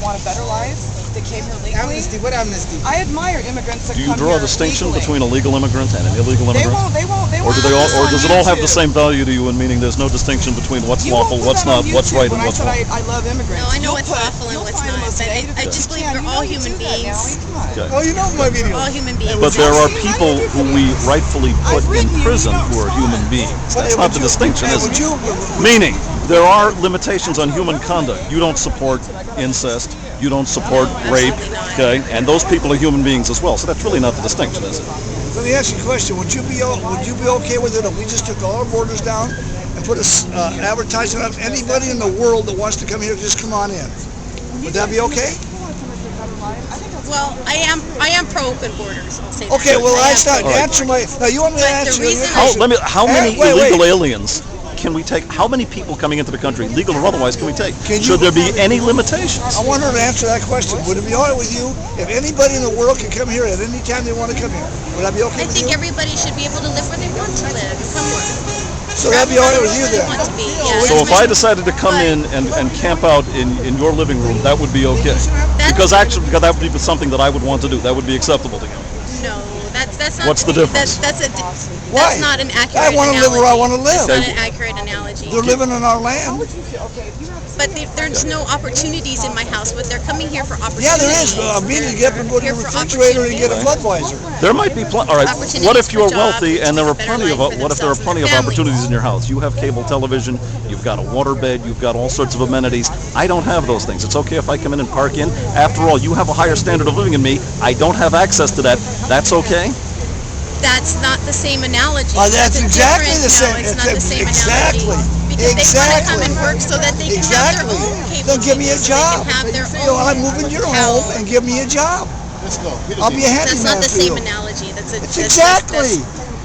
want a better life, that came here legally. Amnesty, what amnesty? I admire immigrants that Do you come draw a here distinction legally. between a legal immigrant and an illegal They immigrant? won't. Or does it all have the same value to you in meaning there's no distinction between what's lawful, what's not, what's right, and what's wrong? I love immigrants. No, I know what's lawful and what's not, but I just believe we're all human beings. Okay. Oh, you know my video. All human beings. But there are people who we rightfully put in prison who are human beings. That's not the distinction, is it? Meaning, there are limitations on human conduct. You don't support incest. You don't support rape. Okay, and those people are human beings as well. So that's really not the distinction, is it? Let me ask you a question. Would you be okay with it if we just took all our borders down and put a advertisement on anybody in the world that wants to come here, just come on in? Would that be okay? Well, I am pro open borders. I'll say that. Okay, well, that's not Right. answer my. Now you want me to But the answer your reason question? How many Wait. illegal aliens can we take? How many people coming into the country, legal or otherwise, can we take? Can you- Should there be any limitations? I want her to answer that question. Would it be all right with you if anybody in the world can come here at any time they want to come here? Would that be okay I with think you? everybody should be able to live where they want to live. Come on. So that'd be all right with you Where they then? want to be. Yeah, So that's if I my- decided to come in and camp out in your living room, that would be okay? That's- Because that would be something that I would want to do. That would be acceptable to you. No, that's not. What's the difference? That's Why? not an accurate I want to live where I want to It's live. not an accurate analogy. They're living in our land. But there's no opportunities in my house, but they're coming here for opportunities. Yeah, there is. Immediately get up and go to the Here for refrigerator and get a opportunities. Budweiser. There might be all right. Opportunities What if for you're jobs, wealthy and there are better plenty of life for what if there are themselves and plenty of their families. opportunities in your house? You have cable television, you've got a waterbed, you've got all sorts of amenities. I don't have those things. It's okay if I come in and park in. After all, you have a higher standard of living than me. I don't have access to that. That's okay. That's not the same analogy. That's a exactly different- the same. No, it's not the same Exactly. analogy. Because they want to come and work so that they can have Exactly. their own cable Then give me a TV, so job. they can have their You know, own I'm moving to your health. home and give me a job. Let's go. I'll be a handyman That's not the for you. same analogy. It's exactly.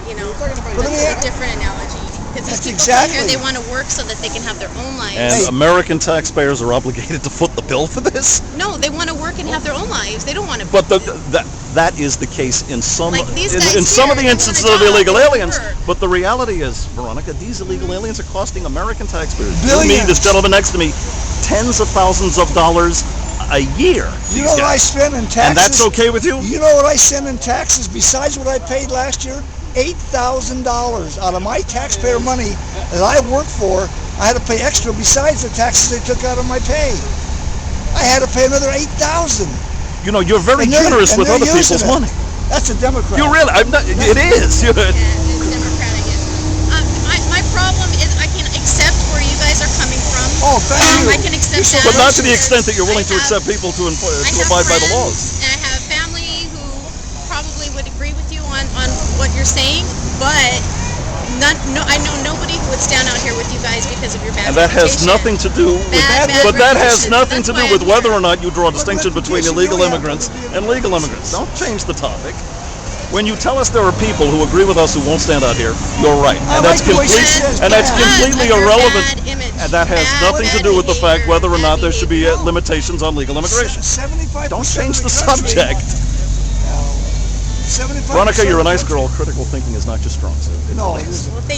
You know, But let me that's a different analogy. Because That's these people come here, exactly. they want to work so that they can have their own lives. And American taxpayers are obligated to foot the bill for this. No, they want to work and have their own lives. They don't want to. But that is the case in some Like these in guys some of the here, they instances want a of job, illegal they want aliens. work. But the reality is, Veronica, these illegal aliens are costing American taxpayers, Billions. me, this gentleman next to me, tens of thousands of dollars a year. You know what I spend in taxes? And that's okay with you? You know what I spend in taxes besides what I paid last year? $8,000 out of my taxpayer money that I worked for. I had to pay extra besides the taxes they took out of my pay. I had to pay another $8,000. You know, you're very And they're- generous and with they're other using people's it. money. That's a Democrat. You really? I'm not. It is. Yeah, it's democratic. My problem is I can accept where you guys are coming from. Oh, thank you. I can accept that. But not to the extent that you're willing to I have- accept people to I have abide by the friends, laws. And I have family who probably would agree with you on what you're saying, but I know nobody who would stand out here with you guys because of your bad And that has reputation. nothing to do with Bad but that has reputation. nothing to That's do why with I'm whether here. or not you draw a distinction between reputation illegal really immigrants and legal immigrants. Don't change the topic. When you tell us there are people who agree with us who won't stand out here, you're right. I And that's like the way she complete, says and that's bad. completely Under irrelevant. bad image. And that has Bad nothing to do with the fact behavior, whether or not bad there should be behavior. limitations on legal immigration. 75% Don't change of the country- subject. 75% Veronica, you're a of the nice country- girl. Critical thinking is not your strong suit. No, it isn't.